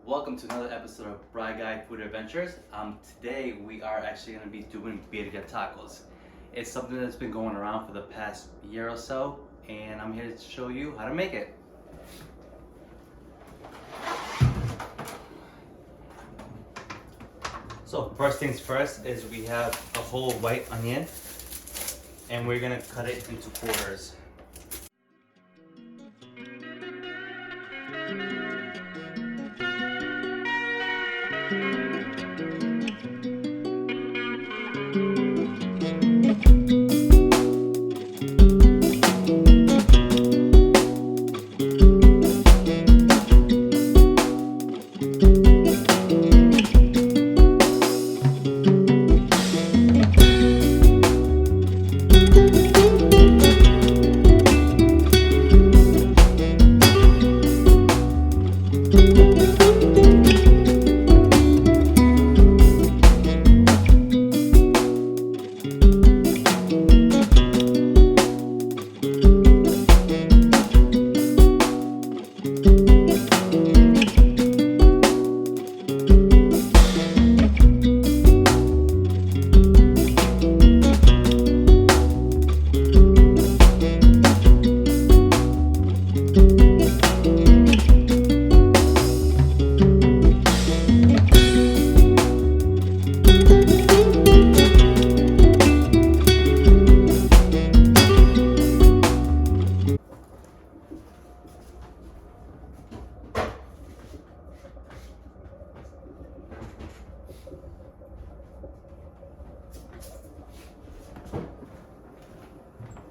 Welcome to another episode of Bry Guy Food Adventures. Today we are actually going to be doing birria tacos. It's something that's been going around for the past year or so, and I'm here to show you how to make it. So first things first is we have a whole white onion, and we're going to cut it into quarters.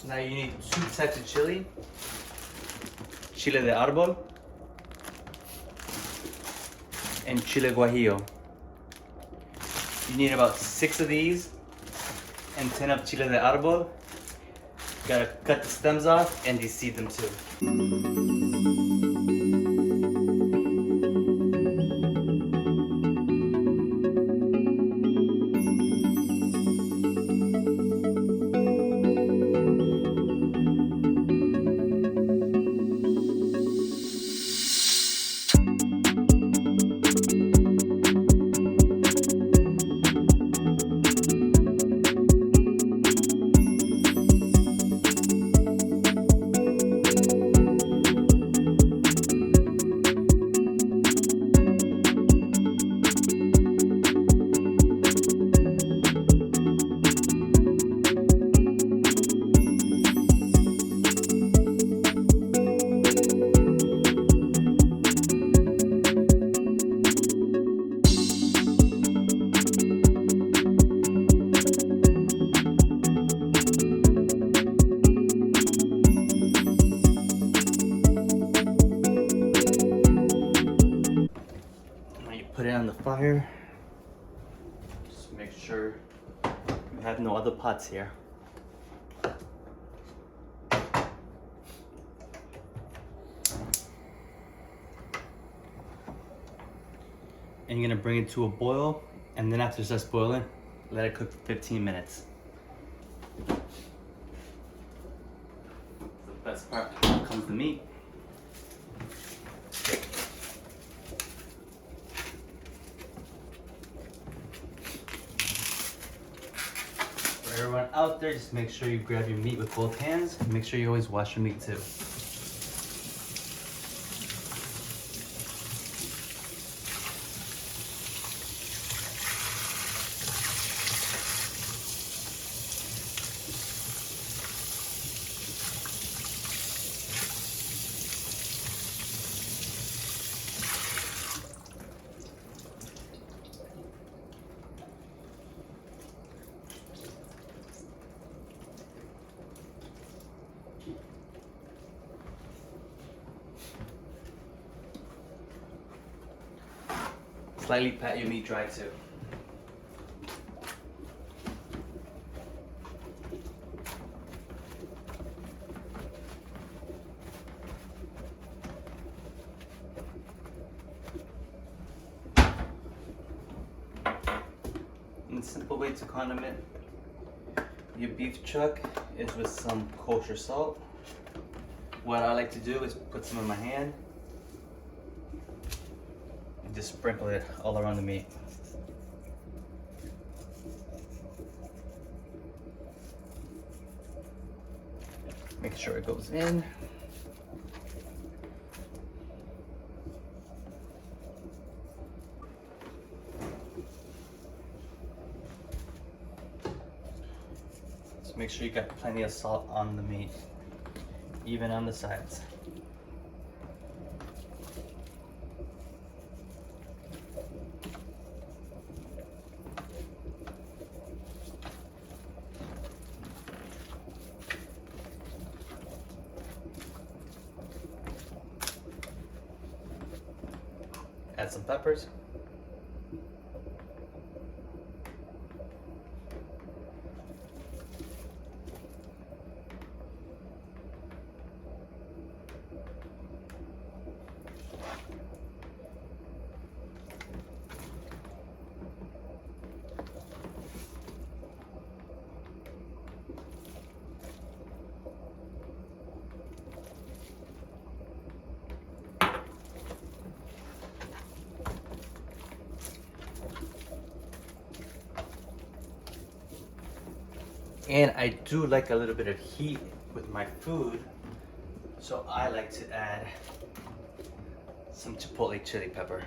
Now you need two types of chili. Chile de árbol and chile guajillo. You need about 6 of these and 10 of chile de árbol. You gotta cut the stems off and de-seed them too. Put it on the fire. Just make sure you have no other pots here. And you're gonna bring it to a boil, and then after it starts boiling, let it cook for 15 minutes. The best part comes the meat. For everyone out there, just make sure you grab your meat with both hands. Make sure you always wash your meat too. Slightly pat your meat dry too. And the simple way to condiment your beef chuck is with some kosher salt. What I like to do is put some in my hand just sprinkle it all around the meat. Make sure it goes in. So make sure you got plenty of salt on the meat, even on the sides. Add some peppers. And I do like a little bit of heat with my food, so I like to add some chipotle chili pepper.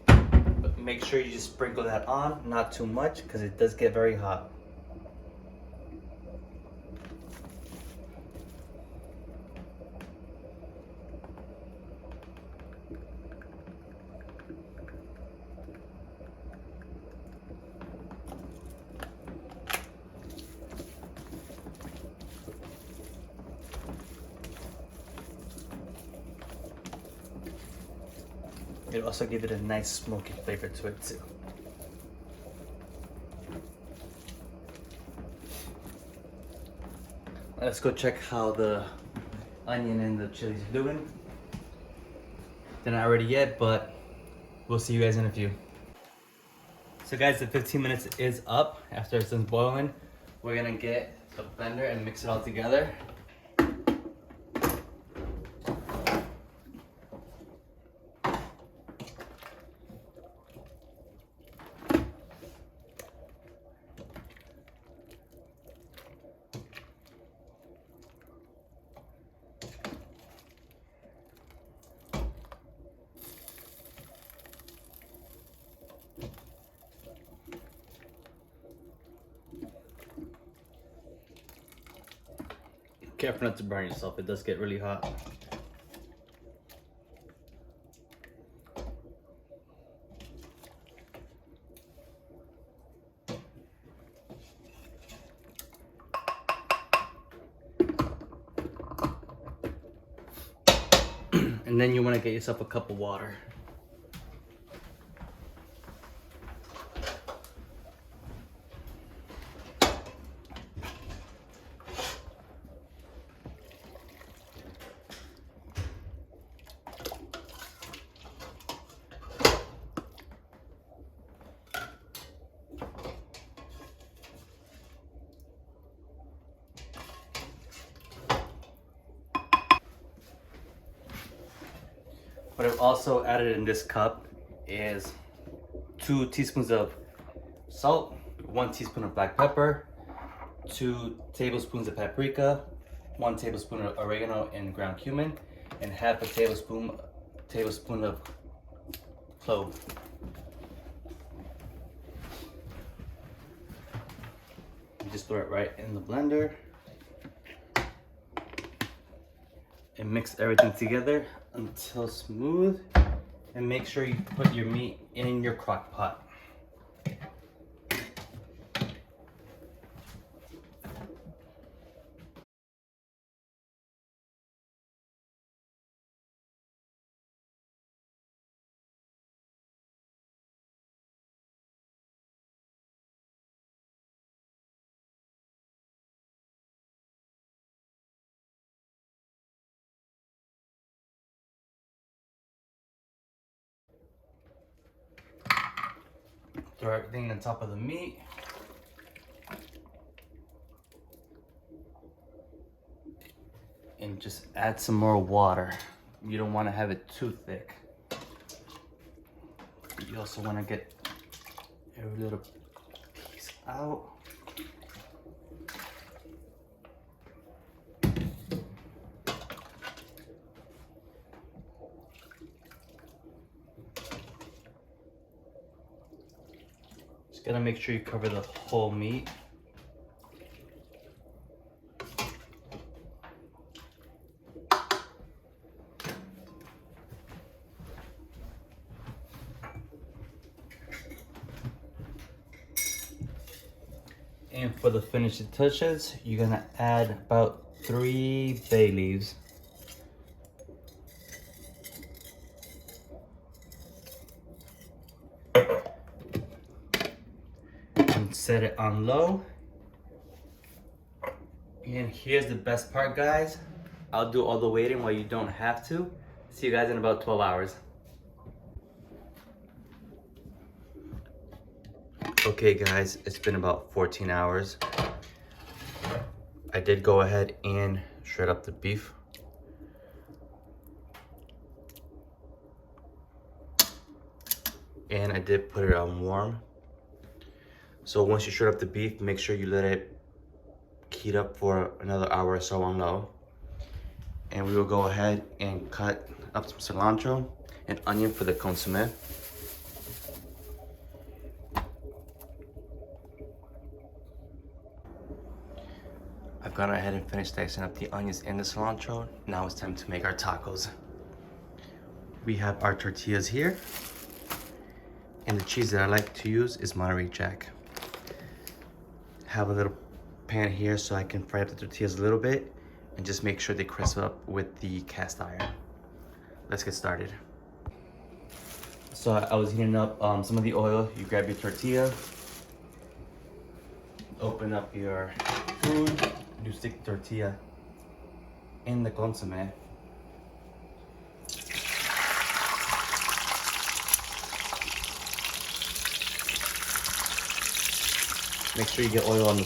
But make sure you just sprinkle that on, not too much, because it does get very hot. It'll also give it a nice smoky flavor to it too. Let's go check how the onion and the chilies are doing. They're not ready yet, but we'll see you guys in a few. So guys, the 15 minutes is up. After it's done boiling, we're gonna get the blender and mix it all together. Careful not to burn yourself, it does get really hot. And then you want to get yourself a cup of water. What I've also added in this cup is 2 teaspoons of salt, 1 teaspoon of black pepper, 2 tablespoons of paprika, 1 tablespoon of oregano and ground cumin, and half a tablespoon of clove. Just throw it right in the blender and mix everything together until smooth, and make sure you put your meat in your crock pot. Throw everything on top of the meat. And just add some more water. You don't want to have it too thick. You also want to get every little piece out. Just gotta make sure you cover the whole meat. And for the finishing touches, you're gonna add about 3 bay leaves. And set it on low. And here's the best part, guys. I'll do all the waiting while you don't have to. See you guys in about 12 hours. Okay guys, it's been about 14 hours. I did go ahead and shred up the beef. And I did put it on warm. So once you shred up the beef, make sure you let it heat up for another hour or so on low. And we will go ahead and cut up some cilantro and onion for the consommé. I've gone ahead and finished dicing up the onions and the cilantro. Now it's time to make our tacos. We have our tortillas here. And the cheese that I like to use is Monterey Jack. Have a little pan here so I can fry up the tortillas a little bit and just make sure they crisp up with the cast iron. Let's get started. So I was heating up some of the oil. You grab your tortilla, open up your food, you stick the tortilla in the consommé. Make sure you get oil on the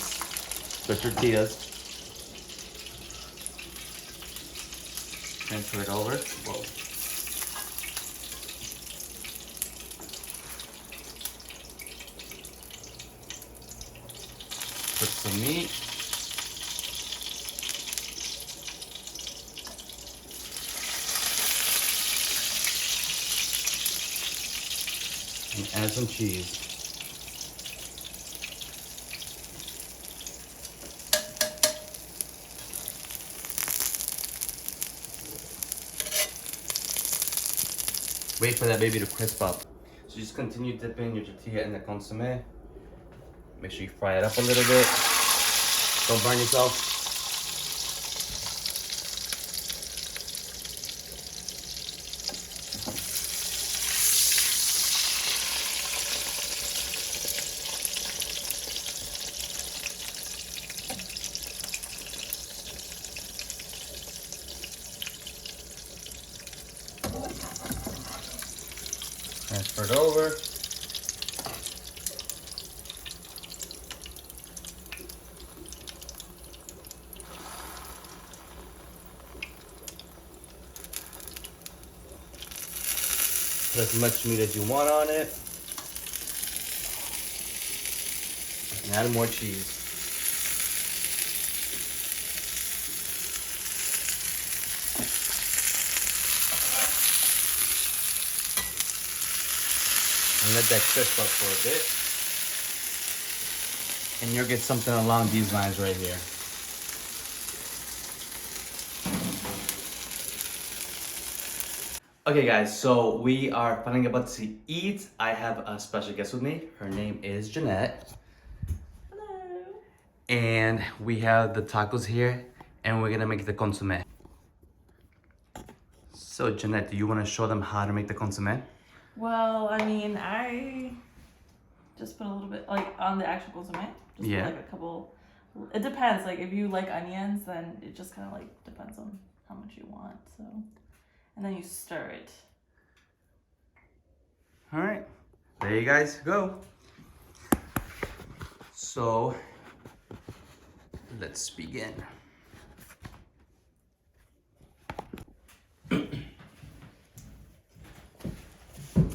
tortillas. Transfer it over. Whoa. Put some meat. And add some cheese. Wait for that baby to crisp up. So just continue dipping your tortilla in the consommé. Make sure you fry it up a little bit. Don't burn yourself. Transfer it over. Put as much meat as you want on it. And add more cheese. And let that crisp up for a bit. And you'll get something along these lines right here. Okay guys, so we are finally about to eat. I have a special guest with me. Her name is Janette. Hello. And we have the tacos here and we're gonna make the consommé. So Janette, do you wanna show them how to make the consommé? Well, I mean, I just put a little bit, like, on the actual consommé. Just Yeah. put, like, a couple. It depends. Like, if you like onions, then it just kind of, like, depends on how much you want. So, and then you stir it. All right, there you guys go. So, let's begin.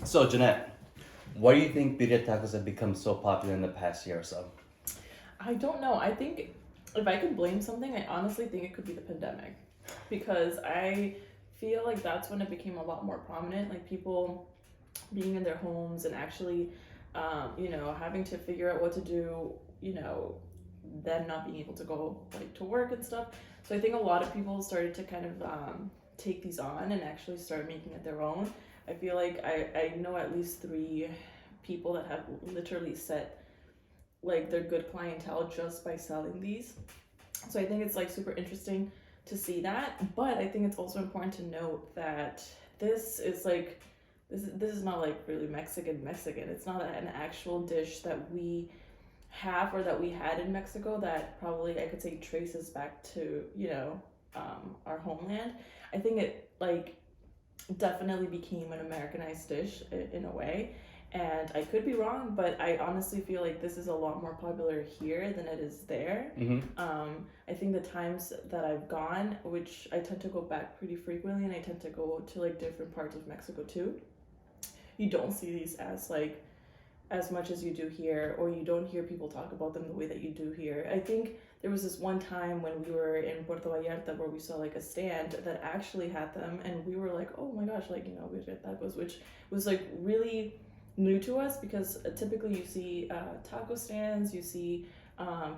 So Janette, Why do you think birria tacos have become so popular in the past year or so? I don't know. I think if I could blame something, I honestly think it could be the pandemic, because I feel like that's when it became a lot more prominent. Like people being in their homes and actually, having to figure out what to do. Them not being able to go like to work and stuff. So I think a lot of people started to kind of take these on and actually start making it their own. I feel like I know at least 3 people that have literally set like their good clientele just by selling these. So I think it's like super interesting to see that, but I think it's also important to note that this is like this is not like really Mexican. It's not an actual dish that we have or that we had in Mexico that probably I could say traces back to our homeland. I think it like definitely became an Americanized dish in a way, and I could be wrong, but I honestly feel like this is a lot more popular here than it is there. I think the times that I've gone, which I tend to go back pretty frequently, and I tend to go to like different parts of Mexico too, you don't see these as much as you do here, or you don't hear people talk about them the way that you do here. I think there was this one time when we were in Puerto Vallarta where we saw like a stand that actually had them, and we were like, oh my gosh, like, birria tacos, which was like really new to us, because typically you see taco stands, you see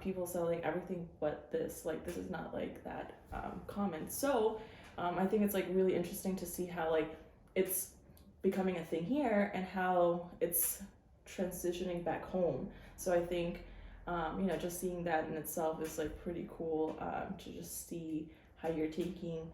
people selling everything but this. Like, this is not like that common. So I think it's like really interesting to see how like it's becoming a thing here and how it's transitioning back home. So I think just seeing that in itself is like pretty cool, to just see how you're taking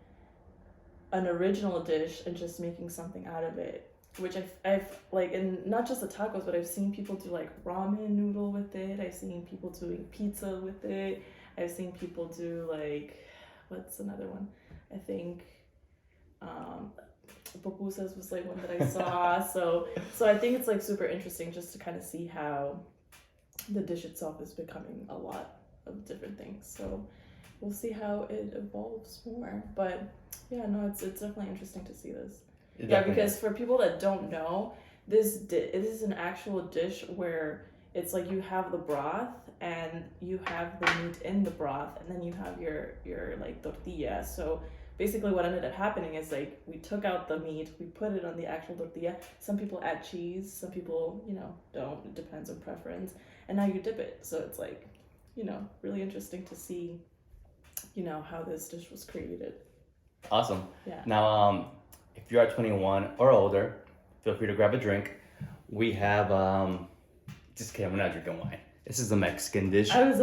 an original dish and just making something out of it, which I've like, and not just the tacos, but I've seen people do like ramen noodle with it. I've seen people doing pizza with it. I've seen people do like, what's another one? I think pupusas was like one that I saw. so I think it's like super interesting just to kind of see how the dish itself is becoming a lot of different things. So we'll see how it evolves more. But yeah, no, it's definitely interesting to see this. Yeah, because for people that don't know, this is an actual dish where it's like you have the broth and you have the meat in the broth, and then you have your like tortilla. So basically what ended up happening is like we took out the meat, we put it on the actual tortilla. Some people add cheese, some people, don't. It depends on preference. And now you dip it. So it's like, really interesting to see, how this dish was created. Awesome. Yeah. Now, if you are 21 or older, feel free to grab a drink. We have, just kidding, we're not drinking wine. This is a Mexican dish. I was